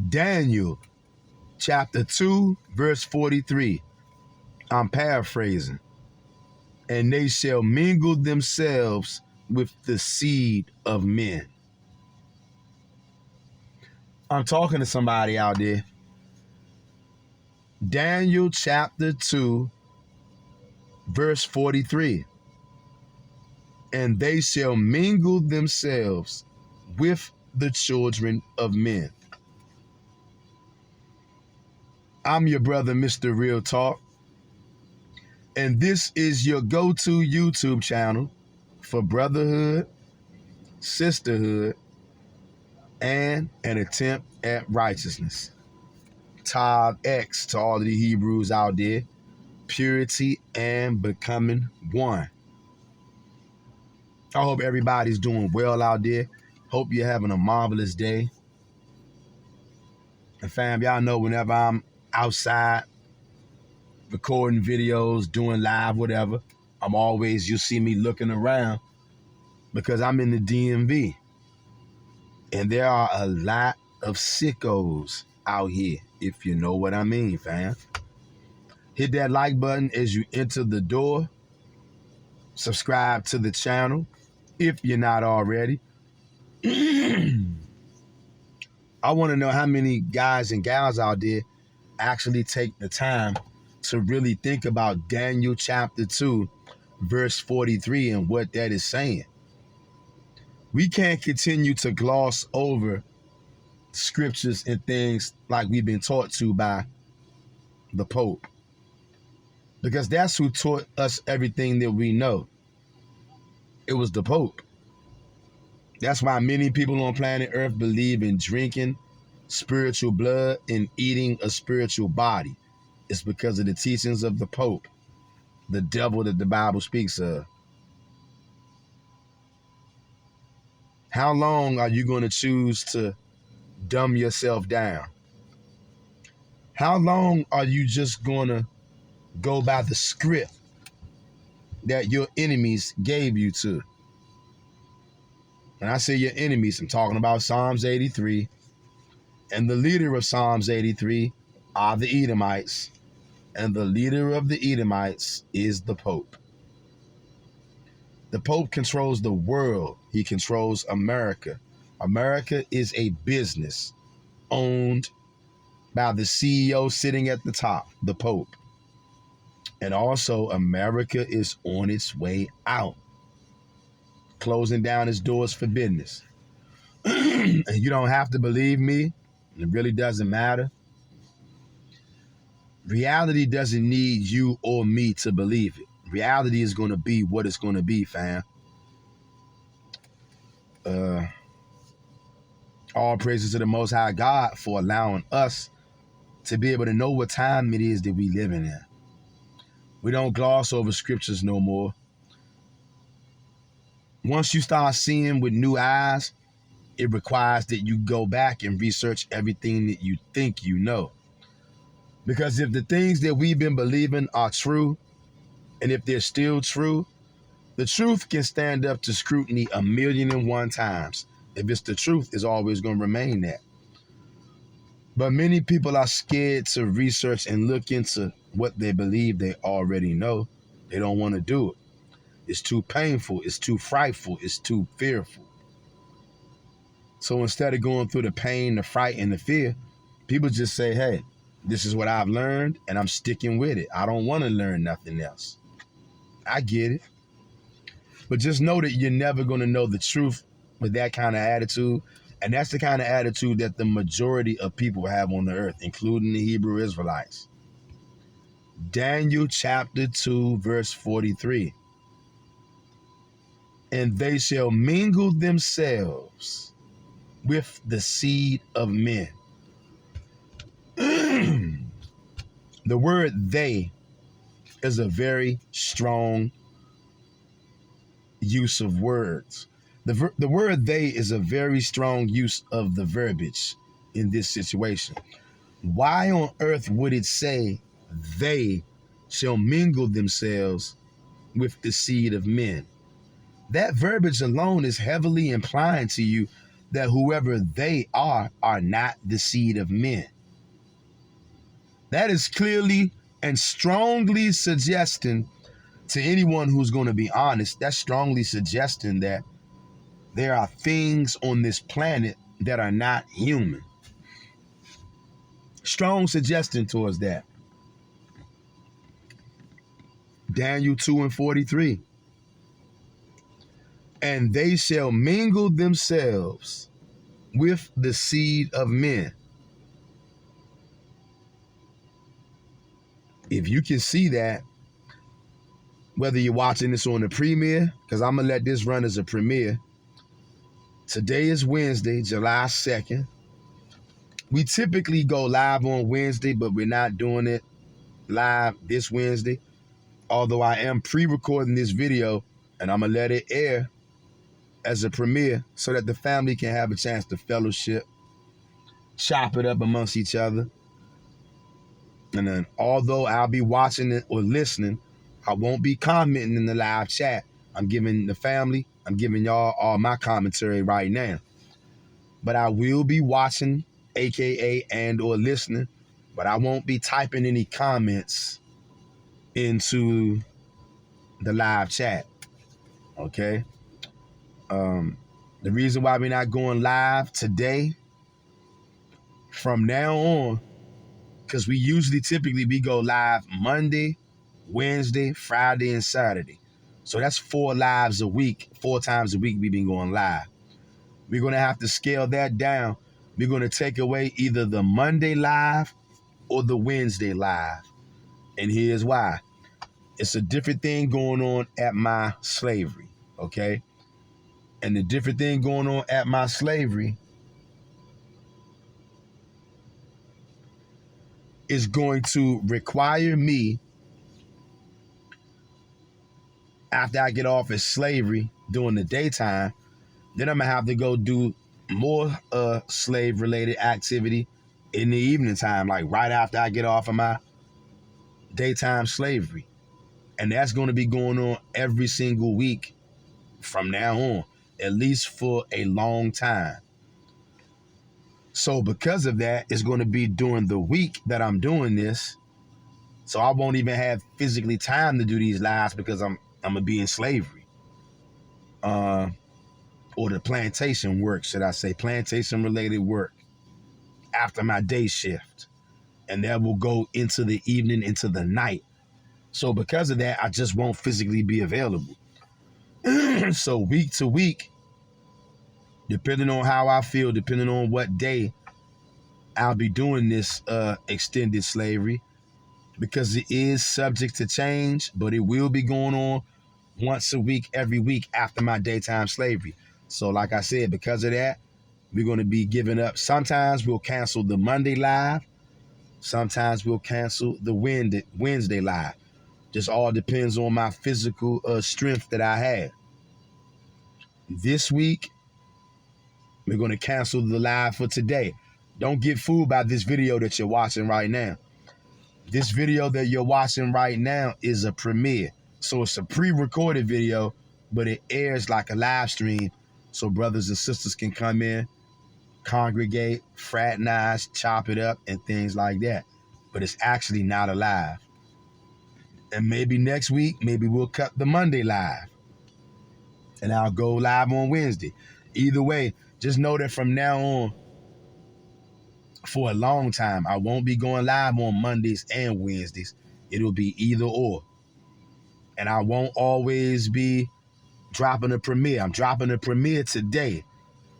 Daniel chapter 2, verse 43. I'm paraphrasing. And they shall mingle themselves with the seed of men. I'm talking to somebody out there. Daniel chapter 2, verse 43. And they shall mingle themselves with the children of men. I'm your brother, Mr. Real Talk. And this is your go-to YouTube channel for brotherhood, sisterhood, and an attempt at righteousness. Tav X to all of the Hebrews out there. Purity and becoming one. I hope everybody's doing well out there. Hope you're having a marvelous day. And fam, y'all know whenever I'm outside recording videos, doing live, whatever, you'll see me looking around because I'm in the DMV. And there are a lot of sickos out here, if you know what I mean, fam. Hit that like button as you enter the door. Subscribe to the channel if you're not already. I want to know how many guys and gals out there actually take the time to really think about Daniel chapter 2, verse 43 and what that is saying. We can't continue to gloss over scriptures and things like we've been taught to by the Pope, because that's who taught us everything that we know. It was the Pope. That's why many people on planet Earth believe in drinking spiritual blood and eating a spiritual body. It's because of the teachings of the Pope, the devil that the Bible speaks of. How long are you going to choose to dumb yourself down? How long are you just going to go by the script that your enemies gave you to? When I say your enemies, I'm talking about Psalms 83. And the leader of Psalms 83 are the Edomites. And the leader of the Edomites is the Pope. The Pope controls the world. He controls America. America is a business owned by the CEO sitting at the top, the Pope. And also, America is on its way out, closing down its doors for business. And you don't have to believe me. It really doesn't matter. Reality doesn't need you or me to believe it. Reality is going to be what it's going to be, fam. All praises to the Most High God for allowing us to be able to know what time it is that we living in. We don't gloss over scriptures no more. Once you start seeing with new eyes, it requires that you go back and research everything that you think you know. Because if the things that we've been believing are true, and if they're still true, the truth can stand up to scrutiny 1,000,001 times. If it's the truth, it's always going to remain that. But many people are scared to research and look into what they believe they already know. They don't want to do it. It's too painful. It's too frightful. It's too fearful. So instead of going through the pain, the fright, and the fear, people just say, hey, this is what I've learned, and I'm sticking with it. I don't want to learn nothing else. I get it. But just know that you're never going to know the truth with that kind of attitude. And that's the kind of attitude that the majority of people have on the earth, including the Hebrew Israelites. Daniel chapter 2, verse 43. And they shall mingle themselves with the seed of men. The word they is a very strong use of words. The word they is a very strong use of the verbiage in this situation. Why on earth would it say they shall mingle themselves with the seed of men? That verbiage alone is heavily implying to you that whoever they are not the seed of men. That is clearly and strongly suggesting to anyone who's going to be honest, that's strongly suggesting that there are things on this planet that are not human. Strong suggestion towards that. Daniel 2:43. And they shall mingle themselves with the seed of men. If you can see that, whether you're watching this on the premiere, because I'm going to let this run as a premiere. Today is Wednesday, July 2nd. We typically go live on Wednesday, but we're not doing it live this Wednesday. Although I am pre-recording this video, and I'm going to let it air as a premiere so that the family can have a chance to fellowship, chop it up amongst each other. And then although I'll be watching it or listening, I won't be commenting in the live chat. I'm giving the family, I'm giving y'all all my commentary right now. But I will be watching, AKA and or listening, but I won't be typing any comments into the live chat. Okay? The reason why we're not going live today, from now on, because we typically go live Monday, Wednesday, Friday, and Saturday. So that's 4 lives a week, 4 times a week we've been going live. We're going to have to scale that down. We're going to take away either the Monday live or the Wednesday live. And here's why. It's a different thing going on at my slavery, okay? And the different thing going on at my slavery is going to require me, after I get off at slavery during the daytime, then I'm going to have to go do more slave-related activity in the evening time, like right after I get off of my daytime slavery. And that's going to be going on every single week from now on, at least for a long time. So because of that, it's going to be during the week that I'm doing this. So I won't even have physically time to do these lives because I'm going to be in slavery. Or the plantation work, should I say, plantation-related work after my day shift. And that will go into the evening, into the night. So because of that, I just won't physically be available. So week to week, depending on how I feel, depending on what day I'll be doing this extended slavery, because it is subject to change, but it will be going on once a week, every week after my daytime slavery. So like I said, because of that, we're going to be giving up. Sometimes we'll cancel the Monday live. Sometimes we'll cancel the Wednesday live. Just all depends on my physical strength that I have. This week, we're going to cancel the live for today. Don't get fooled by this video that you're watching right now. This video that you're watching right now is a premiere. So it's a pre-recorded video, but it airs like a live stream so brothers and sisters can come in, congregate, fraternize, chop it up, and things like that. But it's actually not a live. And maybe next week, maybe we'll cut the Monday live. And I'll go live on Wednesday. Either way, just know that from now on, for a long time, I won't be going live on Mondays and Wednesdays. It'll be either or. And I won't always be dropping a premiere. I'm dropping a premiere today.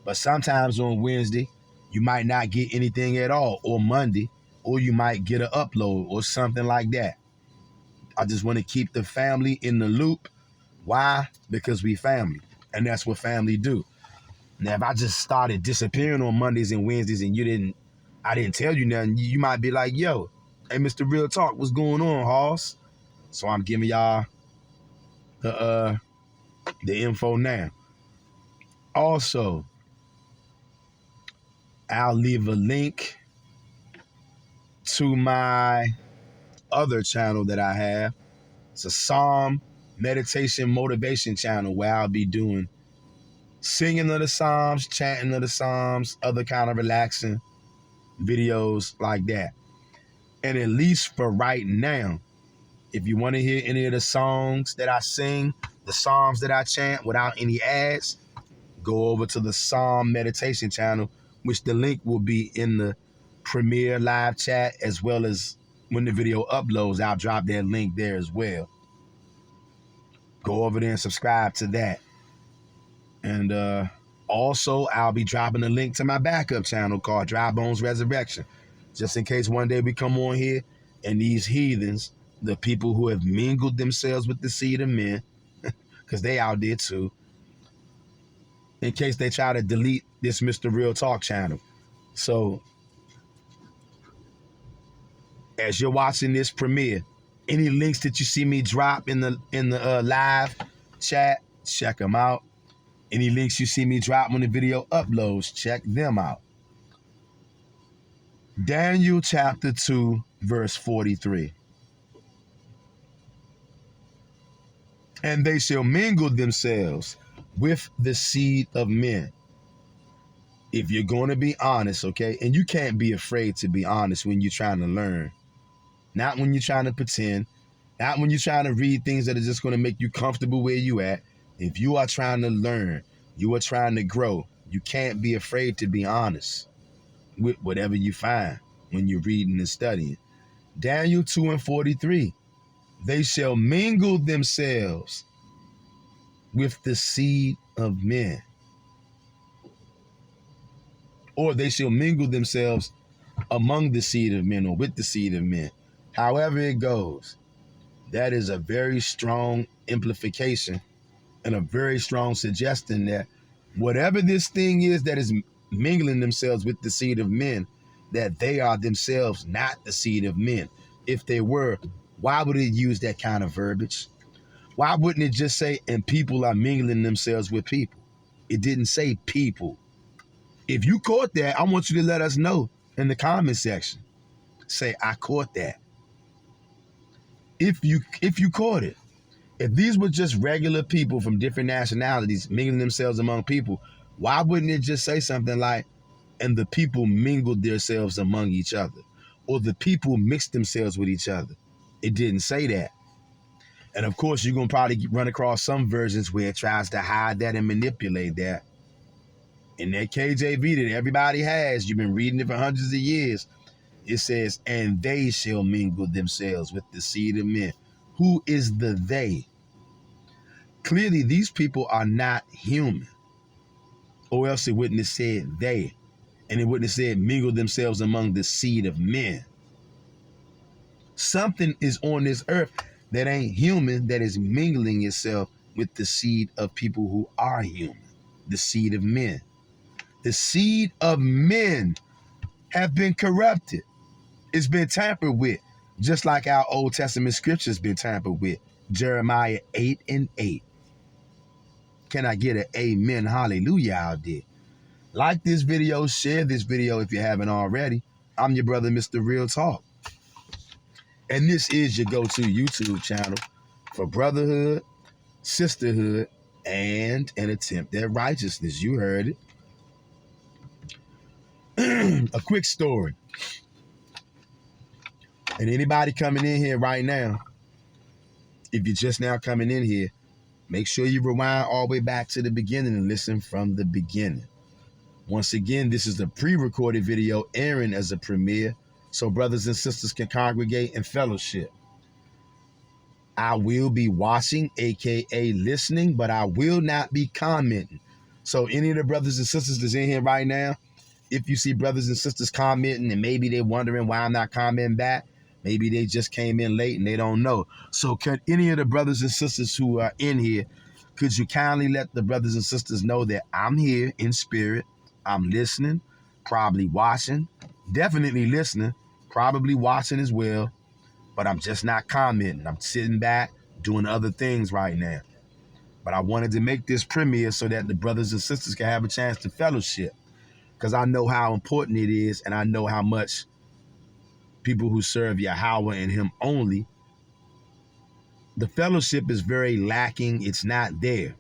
But sometimes on Wednesday, you might not get anything at all. Or Monday, or you might get an upload or something like that. I just want to keep the family in the loop. Why? Because we family. And that's what family do. Now, if I just started disappearing on Mondays and Wednesdays and I didn't tell you nothing, you might be like, yo, hey, Mr. Real Talk, what's going on, Hoss? So I'm giving y'all the info now. Also, I'll leave a link to my other channel that I have. It's a Psalm meditation motivation channel where I'll be doing singing of the Psalms, chanting of the Psalms, other kind of relaxing videos like that. And at least for right now, if you want to hear any of the songs that I sing, the Psalms that I chant without any ads, go over to the Psalm Meditation channel, which the link will be in the Premiere live chat, as well as when the video uploads, I'll drop that link there as well. Go over there and subscribe to that. And also, I'll be dropping a link to my backup channel called Dry Bones Resurrection, just in case one day we come on here and these heathens, the people who have mingled themselves with the seed of men, because they out there too, in case they try to delete this Mr. Real Talk channel. So, as you're watching this premiere, any links that you see me drop in the live chat, check them out. Any links you see me drop when the video uploads, check them out. Daniel chapter 2, verse 43. And they shall mingle themselves with the seed of men. If you're going to be honest, okay, and you can't be afraid to be honest when you're trying to learn. Not when you're trying to pretend. Not when you're trying to read things that are just going to make you comfortable where you at. If you are trying to learn, you are trying to grow, you can't be afraid to be honest with whatever you find when you're reading and studying. Daniel 2 and 43. They shall mingle themselves with the seed of men. Or they shall mingle themselves among the seed of men, or with the seed of men. However it goes, that is a very strong implication and a very strong suggestion that whatever this thing is that is mingling themselves with the seed of men, that they are themselves not the seed of men. If they were, why would it use that kind of verbiage? Why wouldn't it just say, and people are mingling themselves with people? It didn't say people. If you caught that, I want you to let us know in the comment section. Say, I caught that. If you caught it. If these were just regular people from different nationalities mingling themselves among people, why wouldn't it just say something like, and the people mingled themselves among each other, or the people mixed themselves with each other? It didn't say that. And of course, you're going to probably run across some versions where it tries to hide that and manipulate that. In that KJV that everybody has, you've been reading it for hundreds of years, it says, and they shall mingle themselves with the seed of men. Who is the they? Clearly, these people are not human. Or else it wouldn't have said they. And it wouldn't have said mingle themselves among the seed of men. Something is on this earth that ain't human that is mingling itself with the seed of people who are human. The seed of men. The seed of men have been corrupted. It's been tampered with, just like our Old Testament scriptures been tampered with. Jeremiah 8 and 8. Can I get an amen, hallelujah out there? Like this video, share this video if you haven't already. I'm your brother, Mr. Real Talk. And this is your go-to YouTube channel for brotherhood, sisterhood, and an attempt at righteousness. You heard it. A quick story. And anybody coming in here right now, if you're just now coming in here, make sure you rewind all the way back to the beginning and listen from the beginning. Once again, this is a pre-recorded video airing as a premiere, so brothers and sisters can congregate and fellowship. I will be watching, aka listening, but I will not be commenting. So any of the brothers and sisters that's in here right now, if you see brothers and sisters commenting and maybe they're wondering why I'm not commenting back, maybe they just came in late and they don't know. So could any of the brothers and sisters who are in here, could you kindly let the brothers and sisters know that I'm here in spirit, I'm listening, probably watching, definitely listening, probably watching as well, but I'm just not commenting. I'm sitting back doing other things right now. But I wanted to make this premiere so that the brothers and sisters can have a chance to fellowship, because I know how important it is, and I know how much people who serve Yahweh and Him only, the fellowship is very lacking. It's not there.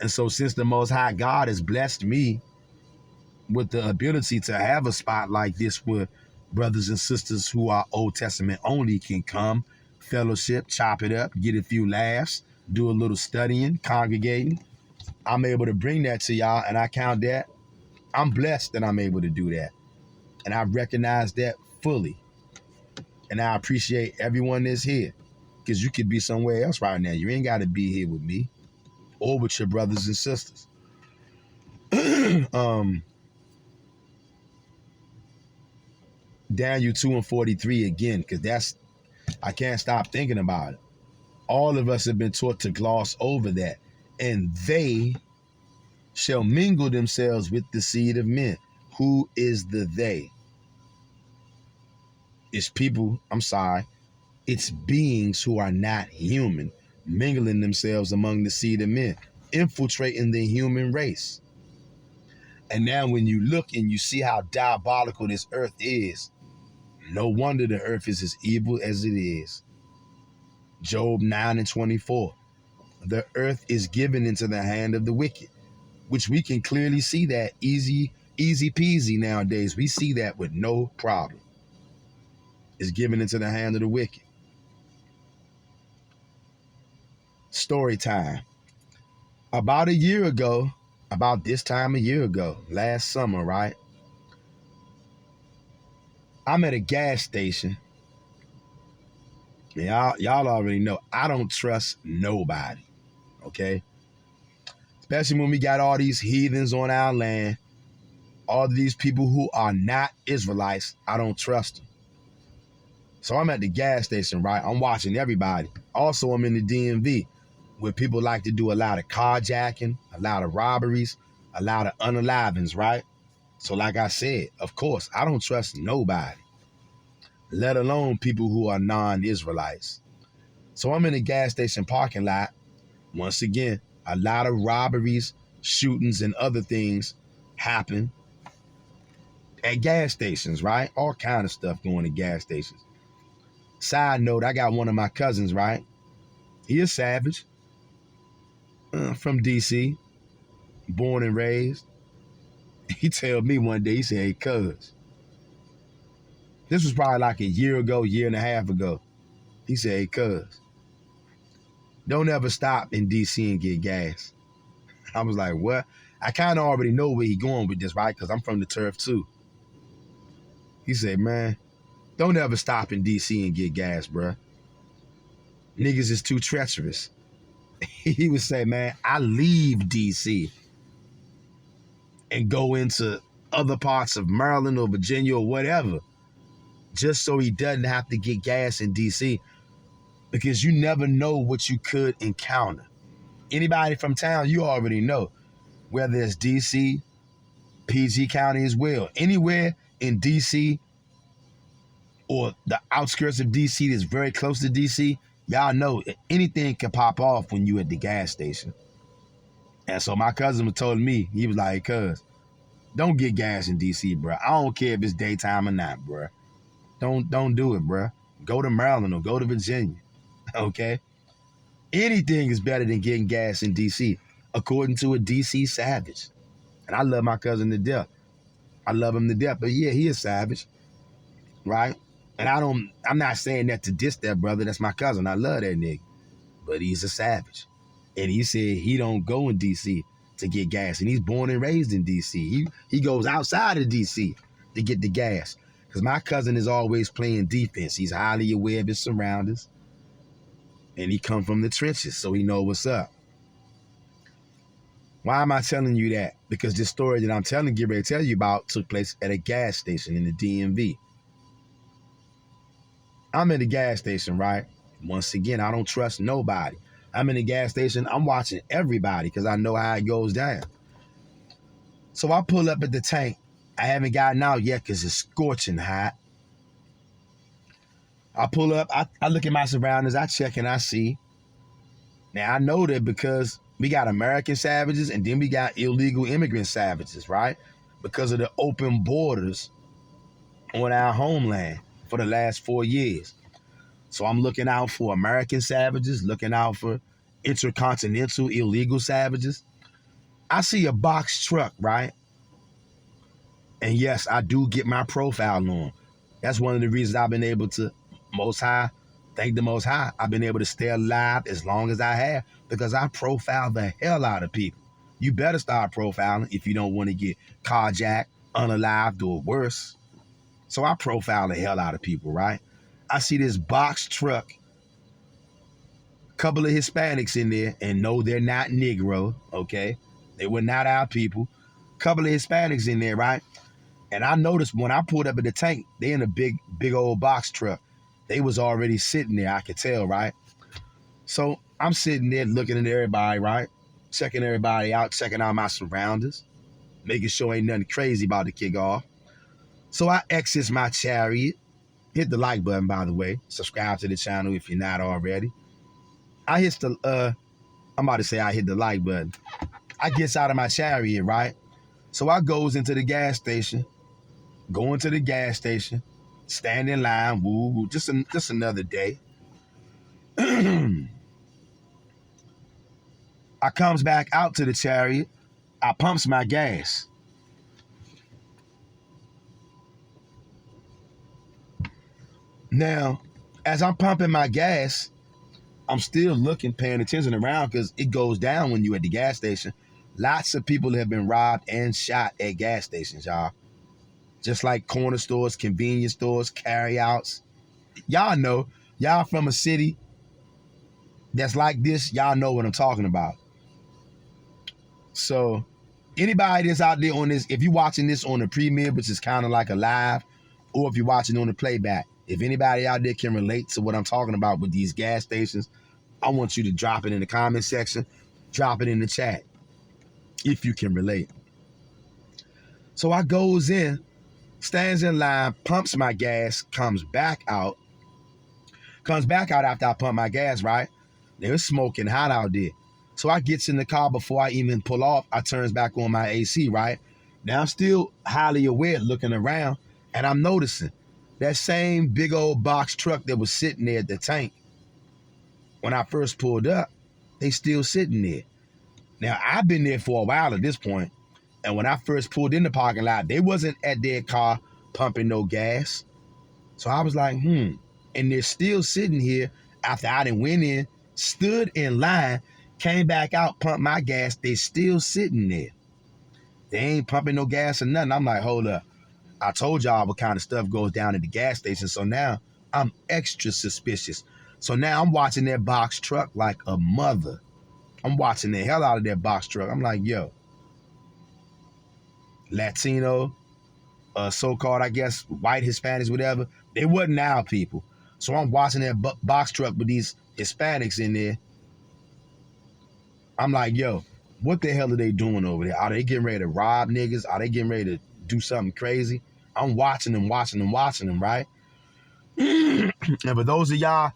And so since the Most High God has blessed me with the ability to have a spot like this where brothers and sisters who are Old Testament only can come, fellowship, chop it up, get a few laughs, do a little studying, congregating, I'm able to bring that to y'all, and I count that. I'm blessed that I'm able to do that. And I recognize that fully. And I appreciate everyone that's here. Because you could be somewhere else right now. You ain't got to be here with me or with your brothers and sisters. Daniel 2:43 again, because I can't stop thinking about it. All of us have been taught to gloss over that. And they shall mingle themselves with the seed of men. Who is the they? It's people, it's beings who are not human, mingling themselves among the seed of men, infiltrating the human race. And now when you look and you see how diabolical this earth is, no wonder the earth is as evil as it is. Job 9:24. The earth is given into the hand of the wicked, which we can clearly see that easy peasy nowadays. We see that with no problem. It's given into the hand of the wicked. Story time. About this time a year ago, last summer, right? I'm at a gas station. Y'all already know I don't trust nobody, okay? Especially when we got all these heathens on our land, all these people who are not Israelites, I don't trust them. So I'm at the gas station, right? I'm watching everybody. Also, I'm in the DMV, where people like to do a lot of carjacking, a lot of robberies, a lot of unalivings, right? So like I said, of course, I don't trust nobody, let alone people who are non-Israelites. So I'm in the gas station parking lot. Once again, a lot of robberies, shootings, and other things happen at gas stations, right? All kind of stuff going to gas stations. Side note, I got one of my cousins, right? He a savage, from DC, born and raised. He told me one day, he said, "Hey, cuz," this was probably like a year and a half ago. He said, "Hey, cuz, don't ever stop in DC and get gas." I was like, what? I kind of already know where he going with this, right? Because I'm from the turf too. He said, "Man, don't ever stop in DC and get gas, bruh. Niggas is too treacherous." He would say, "Man, I leave DC and go into other parts of Maryland or Virginia or whatever, just so he doesn't have to get gas in DC, because you never know what you could encounter." Anybody from town, you already know, whether it's DC, PG County as well, anywhere in DC or the outskirts of DC that's very close to DC, y'all know anything can pop off when you at the gas station. And so my cousin was telling me, he was like, "Cuz, don't get gas in DC, bro. I don't care if it's daytime or not, bro. Don't do it, bro. Go to Maryland or go to Virginia, okay? Anything is better than getting gas in DC, according to a DC savage." And I love my cousin to death. I love him to death. But yeah, he is savage, right? And I'm not saying that to diss that brother. That's my cousin. I love that nigga. But he's a savage. And he said he don't go in DC to get gas. And he's born and raised in DC. He goes outside of DC to get the gas. Because my cousin is always playing defense. He's highly aware of his surroundings. And he come from the trenches, so he know what's up. Why am I telling you that? Because this story that I'm get ready to tell you about took place at a gas station in the DMV. I'm in the gas station, right? Once again, I don't trust nobody. I'm in the gas station. I'm watching everybody because I know how it goes down. So I pull up at the tank. I haven't gotten out yet because it's scorching hot. I pull up. I look at my surroundings. I check and I see. Now, I know that because we got American savages and then we got illegal immigrant savages, right? Because of the open borders on our homeland for the last 4 years. So I'm looking out for American savages, looking out for intercontinental illegal savages. I see a box truck, right? And yes, I do get my profile on. That's one of the reasons I've been able to, Most High, thank the Most High, I've been able to stay alive as long as I have because I profile the hell out of people. You better start profiling if you don't want to get carjacked, unalived, or worse. So I profile the hell out of people, right? I see this box truck, couple of Hispanics in there, and no, they're not Negro, okay? They were not our people. Couple of Hispanics in there, right? And I noticed when I pulled up at the tank, they in a big old box truck. They was already sitting there, I could tell, right? So I'm sitting there looking at everybody, right? Checking everybody out, checking out my surroundings, making sure ain't nothing crazy about to kick off. So I exit my chariot, hit the like button, by the way. Subscribe to the channel if you're not already. I hit I'm about to say I hit the like button. I gets out of my chariot, right? So I goes into the gas station, going to the gas station, stand in line, woo, just another day. I comes back out to the chariot, I pumps my gas. Now, as I'm pumping my gas, I'm still looking, paying attention around because it goes down when you at the gas station. Lots of people have been robbed and shot at gas stations, y'all. Just like corner stores, convenience stores, carryouts. Y'all know, y'all from a city that's like this, y'all know what I'm talking about. So anybody that's out there on this, if you're watching this on the premiere, which is kind of like a live, or if you're watching on the playback, if anybody out there can relate to what I'm talking about with these gas stations, I want you to drop it in the comment section, drop it in the chat, if you can relate. So I goes in, stands in line, pumps my gas, comes back out after I pump my gas, right? It was smoking hot out there. So I gets in the car before I even pull off. I turns back on my AC, right? Now I'm still highly aware looking around, and I'm noticing that same big old box truck that was sitting there at the tank. When I first pulled up, they still sitting there. Now, I've been there for a while at this point, and when I first pulled in the parking lot, they wasn't at their car pumping no gas. So I was like, And they're still sitting here after I done went in, stood in line, came back out, pumped my gas. They still sitting there. They ain't pumping no gas or nothing. I'm like, hold up. I told y'all what kind of stuff goes down at the gas station. So now I'm extra suspicious. So now I'm watching that box truck like a mother. I'm watching the hell out of that box truck. I'm like, yo, Latino, so-called, I guess, white Hispanics, whatever, they wasn't our people. So I'm watching that box truck with these Hispanics in there. I'm like, yo, what the hell are they doing over there? Are they getting ready to rob niggas? Are they getting ready to do something crazy? I'm watching them, right? And for those of y'all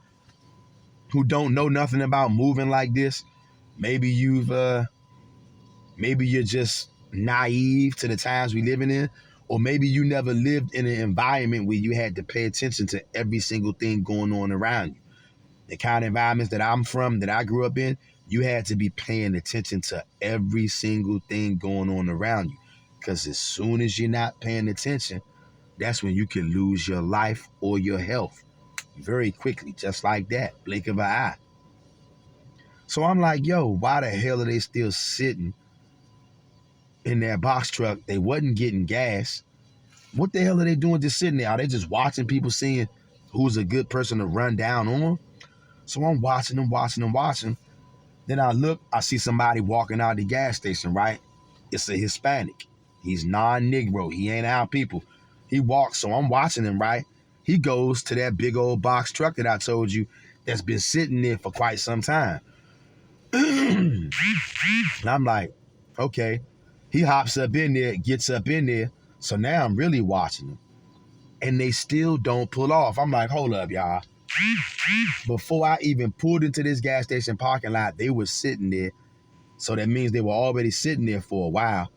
who don't know nothing about moving like this, maybe you're just naive to the times we living in, or maybe you never lived in an environment where you had to pay attention to every single thing going on around you. The kind of environments that I'm from, that I grew up in, you had to be paying attention to every single thing going on around you. Because as soon as you're not paying attention, that's when you can lose your life or your health very quickly, just like that, blink of an eye. So I'm like, yo, why the hell are they still sitting in that box truck? They wasn't getting gas. What the hell are they doing just sitting there? Are they just watching people, seeing who's a good person to run down on? So I'm watching them. Then I look, I see somebody walking out of the gas station, right? It's a Hispanic. He's non-Negro. He ain't our people. He walks, so I'm watching him, right? He goes to that big old box truck that I told you that's been sitting there for quite some time. And I'm like, okay. He hops up in there, gets up in there. So now I'm really watching them. And they still don't pull off. I'm like, hold up, y'all. Before I even pulled into this gas station parking lot, they were sitting there. So that means they were already sitting there for a while.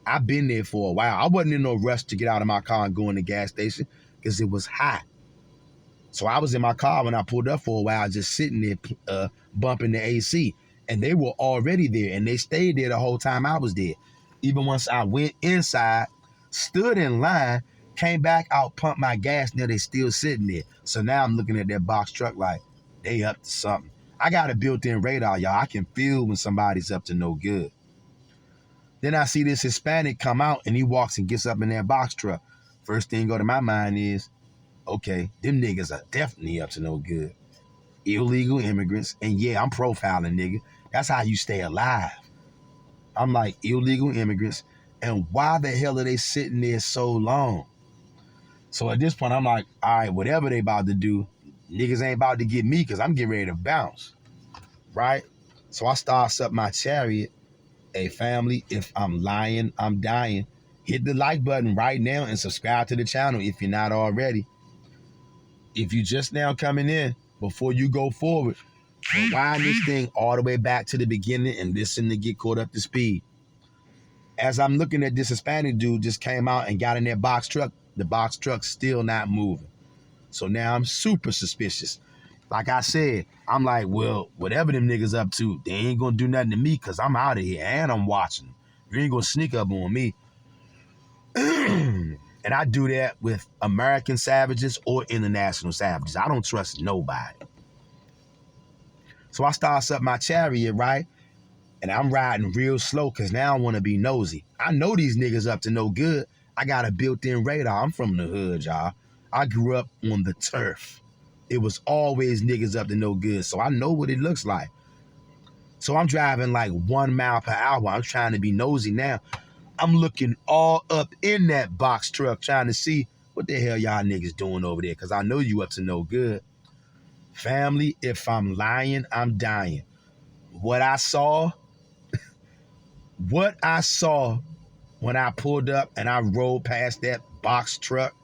I've been there for a while. I wasn't in no rush to get out of my car and go in the gas station because it was hot. So I was in my car when I pulled up for a while, just sitting there bumping the AC. And they were already there, and they stayed there the whole time I was there. Even once I went inside, stood in line, came back out, pumped my gas, now they still sitting there. So now I'm looking at that box truck like, they up to something. I got a built-in radar, y'all. I can feel when somebody's up to no good. Then I see this Hispanic come out, and he walks and gets up in that box truck. First thing go to my mind is, okay, them niggas are definitely up to no good. Illegal immigrants, and yeah, I'm profiling, nigga. That's how you stay alive. I'm like, illegal immigrants, and why the hell are they sitting there so long? So at this point, I'm like, all right, whatever they about to do, niggas ain't about to get me because I'm getting ready to bounce, right? So I starts up my chariot. Hey, family, if I'm lying, I'm dying. Hit the like button right now and subscribe to the channel if you're not already. If you just now coming in, before you go forward, rewind this thing all the way back to the beginning and listen to get caught up to speed. As I'm looking at this Hispanic dude just came out and got in that box truck, the box truck's still not moving. So now I'm super suspicious. Like I said, I'm like, well, whatever them niggas up to, they ain't gonna do nothing to me because I'm out of here and I'm watching them. You ain't gonna sneak up on me. And I do that with American savages or international savages. I don't trust nobody. So I starts up my chariot, right? And I'm riding real slow because now I want to be nosy. I know these niggas up to no good. I got a built-in radar. I'm from the hood, y'all. I grew up on the turf. It was always niggas up to no good. So I know what it looks like. So I'm driving like 1 mile per hour. I'm trying to be nosy now. I'm looking all up in that box truck trying to see what the hell y'all niggas doing over there because I know you up to no good. Family, if I'm lying, I'm dying. What I saw when I pulled up and I rolled past that box truck,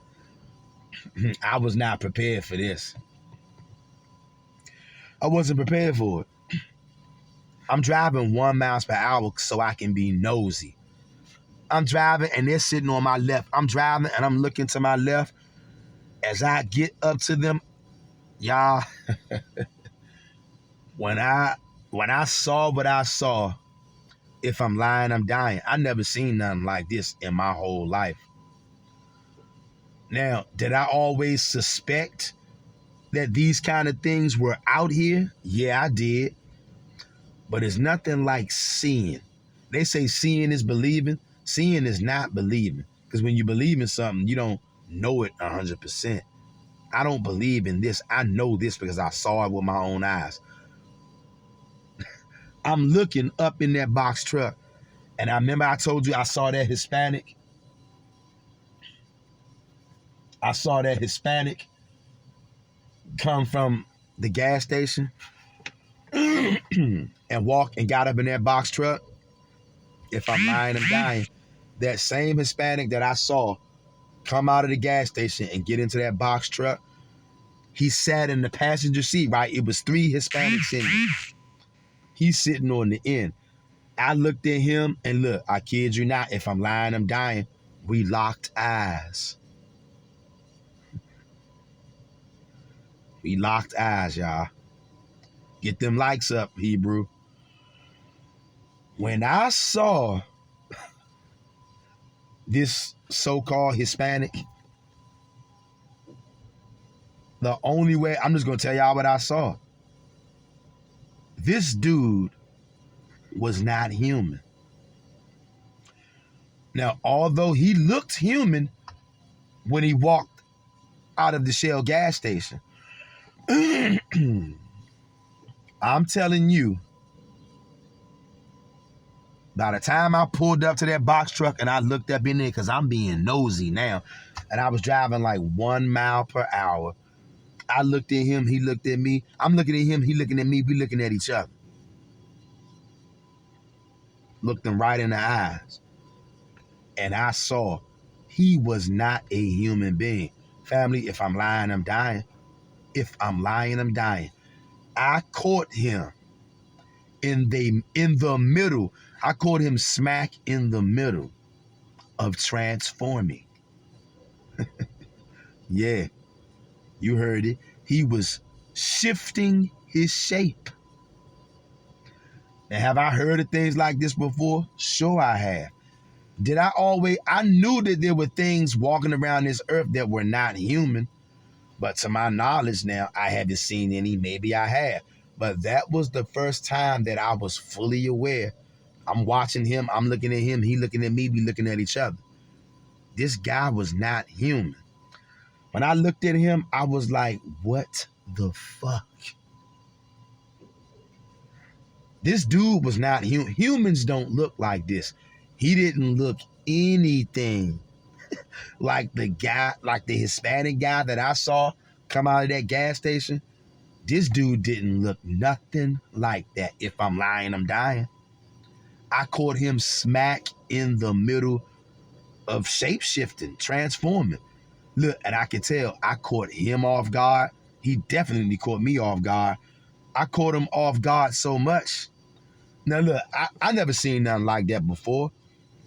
I was not prepared for this. I wasn't prepared for it. I'm driving 1 mile per hour so I can be nosy. I'm driving and they're sitting on my left. I'm driving and I'm looking to my left. As I get up to them, y'all, when I saw what I saw, if I'm lying, I'm dying. I never seen nothing like this in my whole life. Now, did I always suspect that these kind of things were out here? Yeah, I did. But it's nothing like seeing. They say seeing is believing. Seeing is not believing. Because when you believe in something, you don't know it 100%. I don't believe in this. I know this because I saw it with my own eyes. I'm looking up in that box truck. And I remember I told you I saw that Hispanic. I saw that Hispanic come from the gas station and walk and got up in that box truck. If I'm lying, I'm dying. That same Hispanic that I saw come out of the gas station and get into that box truck, he sat in the passenger seat, right? It was 3 Hispanics in there. He's sitting on the end. I looked at him and look, I kid you not, if I'm lying, I'm dying. We locked eyes. We locked eyes, y'all. Get them likes up, Hebrew. When I saw this so-called Hispanic, the only way, I'm just going to tell y'all what I saw. This dude was not human. Now, although he looked human when he walked out of the Shell gas station, I'm telling you, by the time I pulled up to that box truck and I looked up in there, because I'm being nosy now, and I was driving like 1 mile per hour, I looked at him, he looked at me. I'm looking at him, he looking at me, we looking at each other. Looked him right in the eyes. And I saw he was not a human being. Family, if I'm lying, I'm dying. If I'm lying, I'm dying. I caught him in the middle. I caught him smack in the middle of transforming. Yeah, you heard it. He was shifting his shape. And have I heard of things like this before? Sure I have. Did I always? I knew that there were things walking around this earth that were not human, but to my knowledge now, I haven't seen any. Maybe I have. But that was the first time that I was fully aware. I'm watching him, I'm looking at him, he looking at me, we looking at each other. This guy was not human. When I looked at him, I was like, what the fuck? This dude was not human. Humans don't look like this. He didn't look anything like the guy, like the Hispanic guy that I saw come out of that gas station. This dude didn't look nothing like that. If I'm lying, I'm dying. I caught him smack in the middle of shape-shifting, transforming. Look, and I can tell I caught him off guard. He definitely caught me off guard. I caught him off guard so much. Now look, I never seen nothing like that before.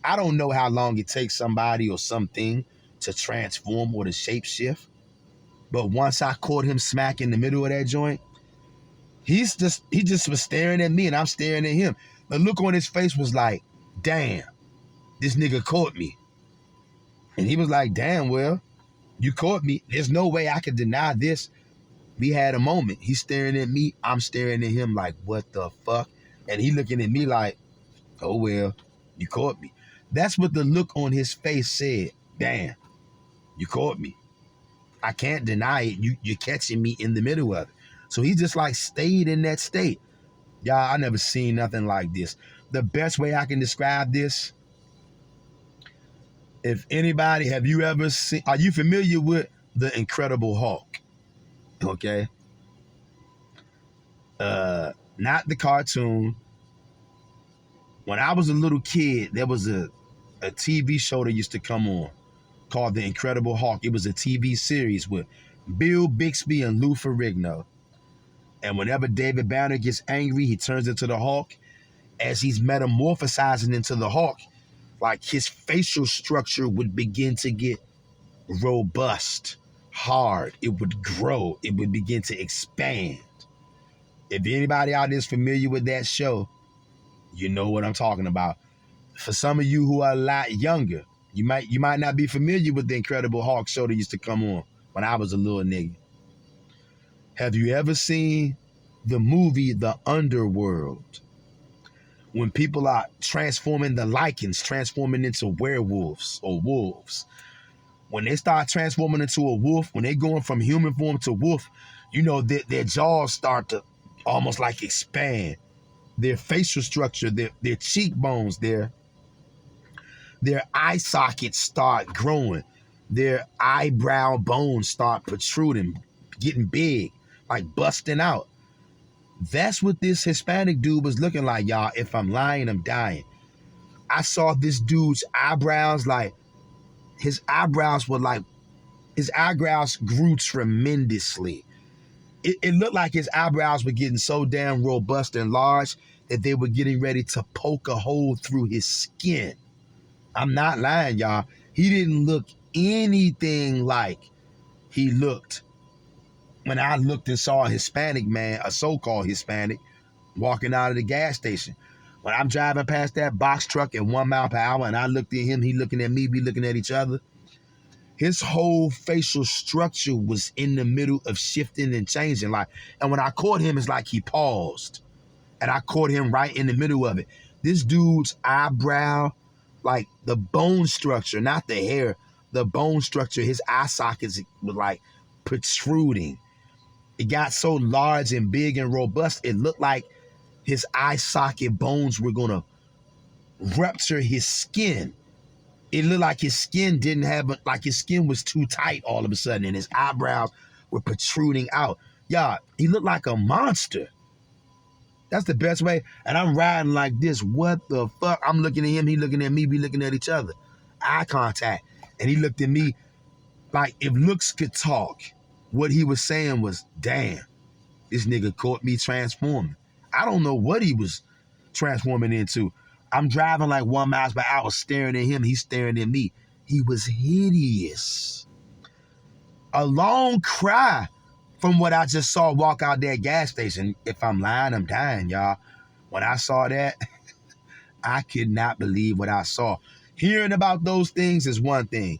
I don't know how long it takes somebody or something to transform or to shapeshift. But once I caught him smack in the middle of that joint, he just was staring at me and I'm staring at him. The look on his face was like, damn, this nigga caught me. And he was like, damn, well, you caught me. There's no way I could deny this. We had a moment. He's staring at me. I'm staring at him like, what the fuck? And he looking at me like, oh, well, you caught me. That's what the look on his face said. Damn, you caught me. I can't deny it. You're catching me in the middle of it. So he just like stayed in that state. Y'all, I never seen nothing like this. The best way I can describe this, if anybody, have you ever seen, are you familiar with The Incredible Hulk? Okay. Not the cartoon. When I was a little kid, there was a TV show that used to come on called The Incredible Hulk. It was a TV series with Bill Bixby and Lou Ferrigno. And whenever David Banner gets angry, he turns into the Hulk. As he's metamorphosizing into the Hulk, like his facial structure would begin to get robust, hard. It would grow. It would begin to expand. If anybody out there is familiar with that show, you know what I'm talking about. For some of you who are a lot younger, you might not be familiar with the Incredible Hulk show that used to come on when I was a little nigga. Have you ever seen the movie The Underworld? When people are transforming the lichens, transforming into werewolves or wolves. When they start transforming into a wolf, when they're going from human form to wolf, you know, their jaws start to almost like expand. Their facial structure, their cheekbones, their eye sockets start growing. Their eyebrow bones start protruding, getting big, like busting out. That's what this Hispanic dude was looking like, y'all. If I'm lying, I'm dying. I saw this dude's eyebrows, like, his eyebrows grew tremendously. It looked like his eyebrows were getting so damn robust and large that they were getting ready to poke a hole through his skin. I'm not lying, y'all. He didn't look anything like he looked when I looked and saw a Hispanic man, a so-called Hispanic, walking out of the gas station. When I'm driving past that box truck at 1 mile per hour and I looked at him, he looking at me, we looking at each other, his whole facial structure was in the middle of shifting and changing. And when I caught him, it's like he paused. And I caught him right in the middle of it. This dude's eyebrow, like the bone structure, not the hair, the bone structure, his eye sockets were like protruding. It got so large and big and robust, it looked like his eye socket bones were gonna rupture his skin. It looked like his skin his skin was too tight all of a sudden, and his eyebrows were protruding out. Y'all, he looked like a monster. That's the best way. And I'm riding like this. What the fuck? I'm looking at him, he looking at me, we looking at each other. Eye contact. And he looked at me like if looks could talk. What he was saying was, damn, this nigga caught me transforming. I don't know what he was transforming into. I'm driving like 1 mile per hour, staring at him. He's staring at me. He was hideous. A long cry from what I just saw walk out that gas station. If I'm lying, I'm dying, y'all. When I saw that, I could not believe what I saw. Hearing about those things is one thing.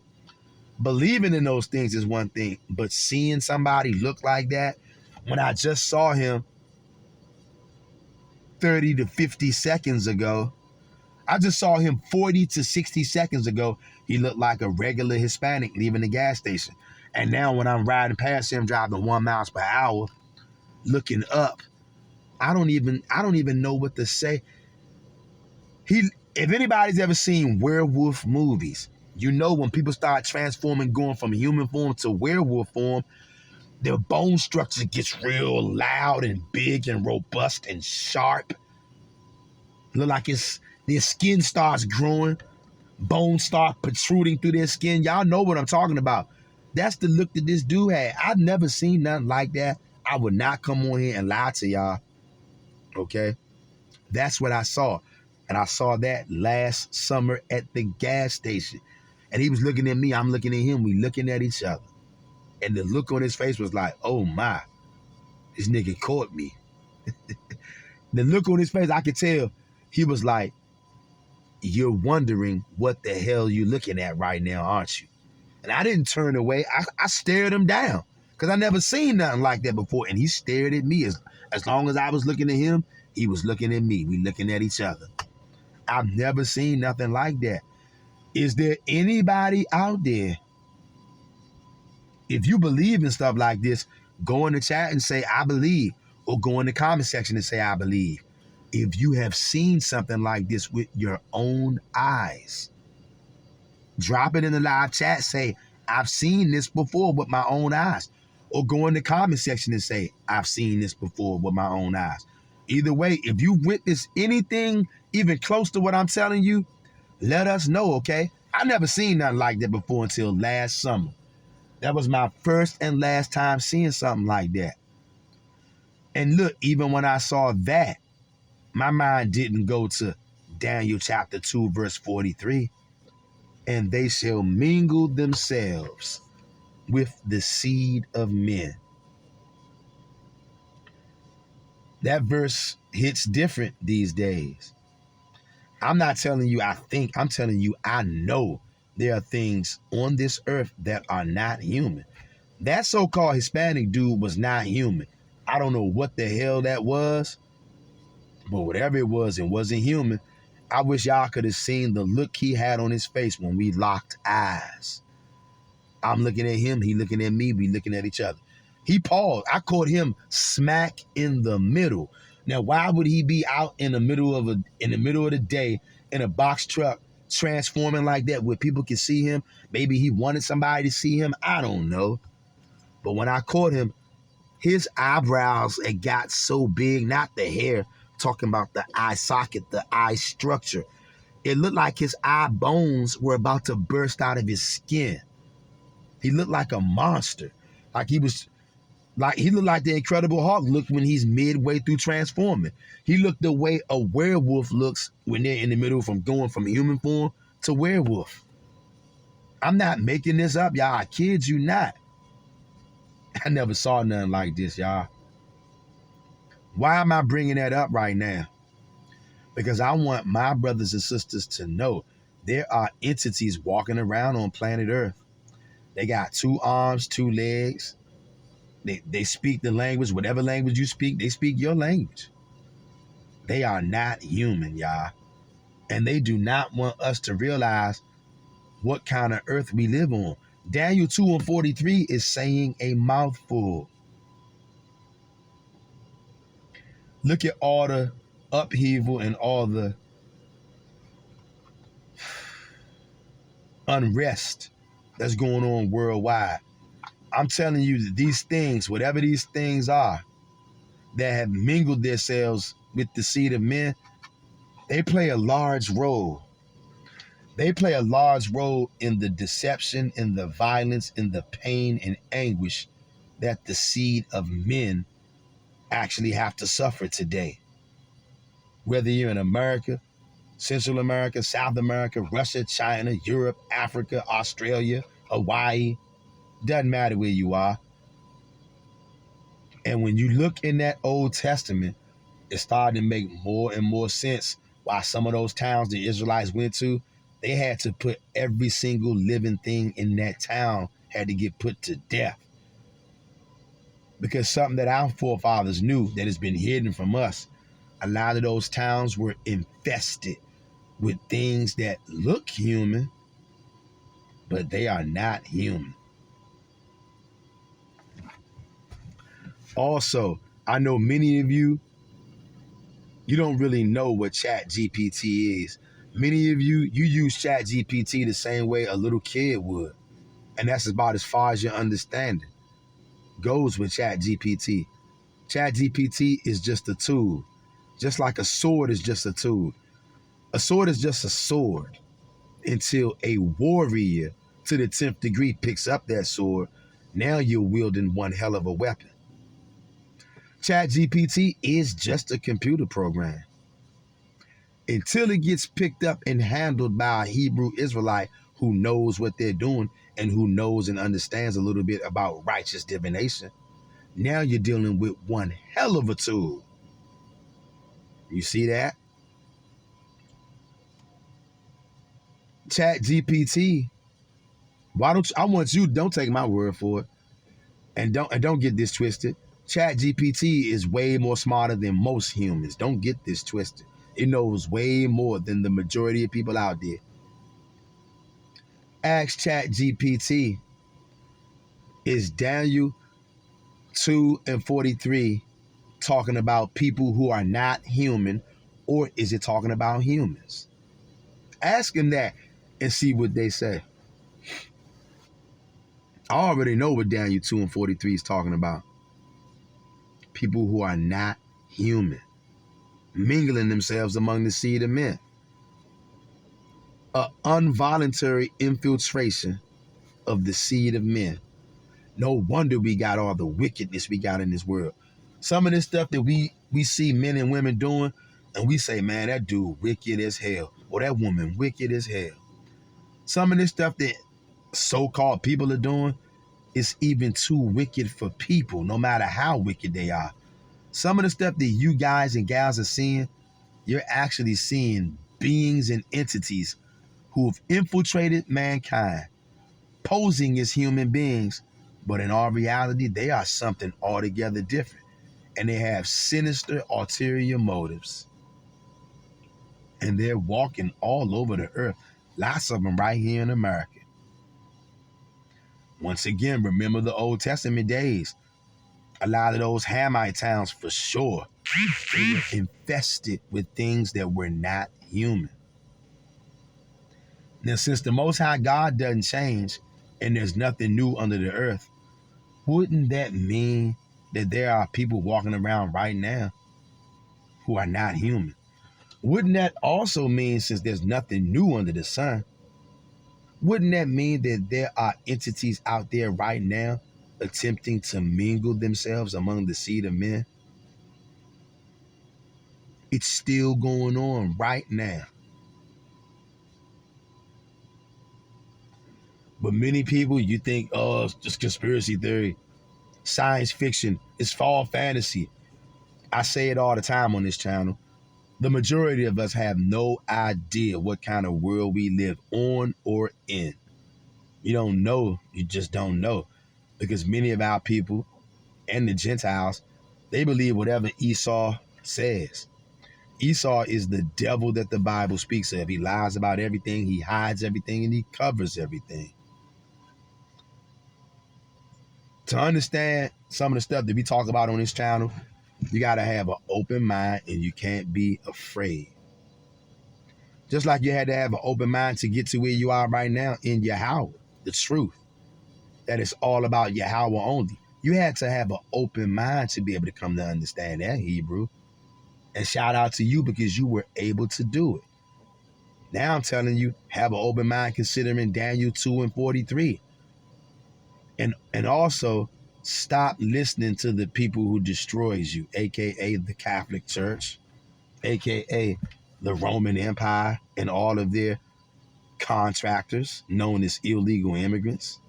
Believing in those things is one thing. But seeing somebody look like that, when I just saw him 30 to 50 seconds ago, I just saw him 40 to 60 seconds ago. He looked like a regular Hispanic leaving the gas station. And now when I'm riding past him driving 1 mile per hour, looking up, I don't even know what to say. If anybody's ever seen werewolf movies, you know when people start transforming, going from human form to werewolf form, their bone structure gets real loud and big and robust and sharp. Look like their skin starts growing, bones start protruding through their skin. Y'all know what I'm talking about. That's the look that this dude had. I've never seen nothing like that. I would not come on here and lie to y'all. Okay? That's what I saw. And I saw that last summer at the gas station. And he was looking at me. I'm looking at him. We looking at each other. And the look on his face was like, oh my, this nigga caught me. The look on his face, I could tell he was like, you're wondering what the hell you looking at right now, aren't you? And I didn't turn away. I stared him down because I never seen nothing like that before. And he stared at me. As long as I was looking at him, he was looking at me. We looking at each other. I've never seen nothing like that. Is there anybody out there? If you believe in stuff like this, go in the chat and say, I believe. Or go in the comment section and say, I believe. If you have seen something like this with your own eyes, drop it in the live chat. Say, I've seen this before with my own eyes. Or go in the comment section and say, I've seen this before with my own eyes. Either way, if you witness anything even close to what I'm telling you, let us know, okay? I never seen nothing like that before until last summer. That was my first and last time seeing something like that. And look, even when I saw that, my mind didn't go to Daniel chapter 2, verse 43. And they shall mingle themselves with the seed of men. That verse hits different these days. I'm not telling you I think, I'm telling you I know there are things on this earth that are not human. That so-called Hispanic dude was not human. I don't know what the hell that was, but whatever it wasn't human. I wish y'all could have seen the look he had on his face when we locked eyes. I'm looking at him, he looking at me, we looking at each other. He paused. I caught him smack in the middle. Now, why would he be out in the middle of the day in a box truck transforming like that where people can see him? Maybe he wanted somebody to see him. I don't know. But when I caught him, his eyebrows had got so big, not the hair, talking about the eye socket, the eye structure. It looked like his eye bones were about to burst out of his skin. He looked like a monster. He looked like the Incredible Hulk looked when he's midway through transforming. He looked the way a werewolf looks when they're in the middle from going from human form to werewolf. I'm not making this up, y'all. I kid you not. I never saw nothing like this, y'all. Why am I bringing that up right now? Because I want my brothers and sisters to know there are entities walking around on planet Earth. They got 2 arms, 2 legs. They speak the language, whatever language you speak, they speak your language. They are not human, y'all. And they do not want us to realize what kind of earth we live on. Daniel 2 and 43 is saying a mouthful. Look at all the upheaval and all the unrest that's going on worldwide. I'm telling you that these things, whatever these things are, that have mingled themselves with the seed of men, they play a large role. They play a large role in the deception, in the violence, in the pain and anguish that the seed of men actually have to suffer today. Whether you're in America, Central America, South America, Russia, China, Europe, Africa, Australia, Hawaii, doesn't matter where you are. And when you look in that Old Testament, It started to make more and more sense why some of those towns the Israelites went to, they had to put every single living thing in that town had to get put to death. Because something that our forefathers knew that has been hidden from us, a lot of those towns were infested with things that look human, but they are not human. Also, I know many of you, you don't really know what Chat GPT is. Many of you, you use Chat GPT the same way a little kid would. And that's about as far as your understanding goes with Chat GPT. Chat GPT is just a tool. Just like a sword is just a tool. A sword is just a sword until a warrior to the 10th degree picks up that sword. Now you're wielding one hell of a weapon. Chat GPT is just a computer program. Until it gets picked up and handled by a Hebrew Israelite who knows what they're doing and who knows and understands a little bit about righteous divination, now you're dealing with one hell of a tool. You see that? Chat GPT. Don't take my word for it. And don't get this twisted. Chat GPT is way more smarter than most humans. Don't get this twisted. It knows way more than the majority of people out there. Ask Chat GPT, is Daniel 2 and 43 talking about people who are not human, or is it talking about humans? Ask him that and see what they say. I already know what Daniel 2 and 43 is talking about. People who are not human, mingling themselves among the seed of men. An involuntary infiltration of the seed of men. No wonder we got all the wickedness we got in this world. Some of this stuff that we see men and women doing, and we say, man, that dude wicked as hell, or that woman wicked as hell. Some of this stuff that so-called people are doing is even too wicked for people, no matter how wicked they are. Some of the stuff that you guys and gals are seeing, you're actually seeing beings and entities who have infiltrated mankind, posing as human beings, but in all reality, they are something altogether different. And they have sinister ulterior motives. And they're walking all over the earth. Lots of them right here in America. Once again, remember the Old Testament days. A lot of those Hamite towns, for sure, they were infested with things that were not human. Now, since the Most High God doesn't change and there's nothing new under the earth, wouldn't that mean that there are people walking around right now who are not human? Wouldn't that also mean, since there's nothing new under the sun, wouldn't that mean that there are entities out there right now attempting to mingle themselves among the seed of men? It's still going on right now. But many people, you think, oh, it's just conspiracy theory, science fiction, it's fall fantasy. I say it all the time on this channel. The majority of us have no idea what kind of world we live on or in. You don't know, you just don't know. Because many of our people and the Gentiles, they believe whatever Esau says. Esau is the devil that the Bible speaks of. He lies about everything, he hides everything, and he covers everything. To understand some of the stuff that we talk about on this channel, you got to have an open mind and you can't be afraid. Just like you had to have an open mind to get to where you are right now in Yahweh, the truth. That is all about Yahweh only. You had to have an open mind to be able to come to understand that Hebrew. And shout out to you because you were able to do it. Now I'm telling you, have an open mind considering Daniel 2 and 43. And also, stop listening to the people who destroys you, a.k.a. the Catholic Church, a.k.a. the Roman Empire, and all of their contractors known as illegal immigrants.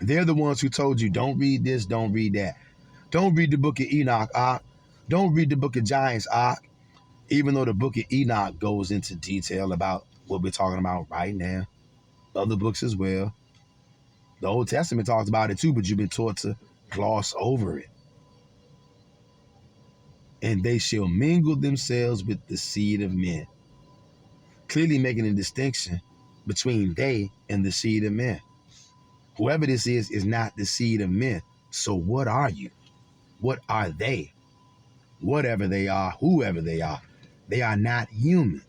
They're the ones who told you, don't read this, don't read that. Don't read the book of Enoch. Don't read the book of Giants, even though the book of Enoch goes into detail about what we're talking about right now. Other books as well. The Old Testament talks about it too, but you've been taught to gloss over it. And they shall mingle themselves with the seed of men. Clearly making a distinction between they and the seed of men. Whoever this is not the seed of men. So what are you? What are they? Whatever they are, whoever they are not human.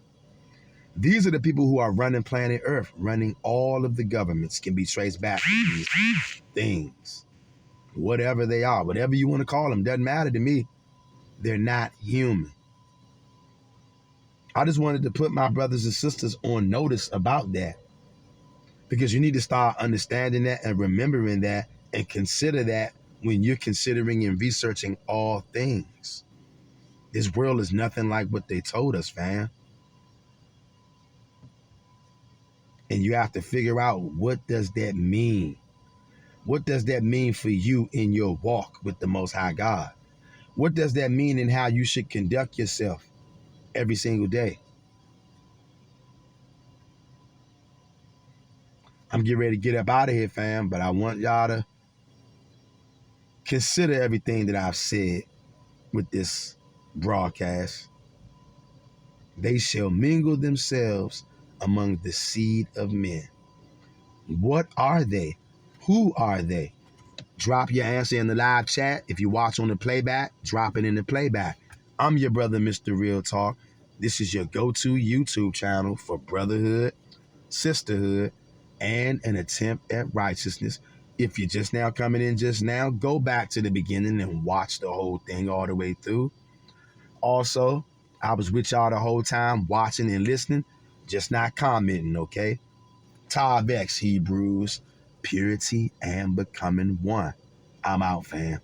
These are the people who are running planet Earth, running all of the governments, can be traced back to these things. Whatever they are, whatever you want to call them, doesn't matter to me. They're not human. I just wanted to put my brothers and sisters on notice about that, because you need to start understanding that and remembering that and consider that when you're considering and researching all things. This world is nothing like what they told us, fam. And you have to figure out, what does that mean? What does that mean for you in your walk with the Most High God? What does that mean in how you should conduct yourself every single day? I'm getting ready to get up out of here, fam, but I want y'all to consider everything that I've said with this broadcast. They shall mingle themselves among the seed of men. What are they? Who are they? Drop your answer in the live chat. If you watch on the playback, drop it in the playback. I'm your brother, Mr. Real Talk. This is your go-to YouTube channel for brotherhood, sisterhood, and an attempt at righteousness. If you're just now coming in just now, go back to the beginning and watch the whole thing all the way through. Also, I was with y'all the whole time, watching and listening, just not commenting, okay? Tav X, Hebrews, purity and becoming one. I'm out, fam.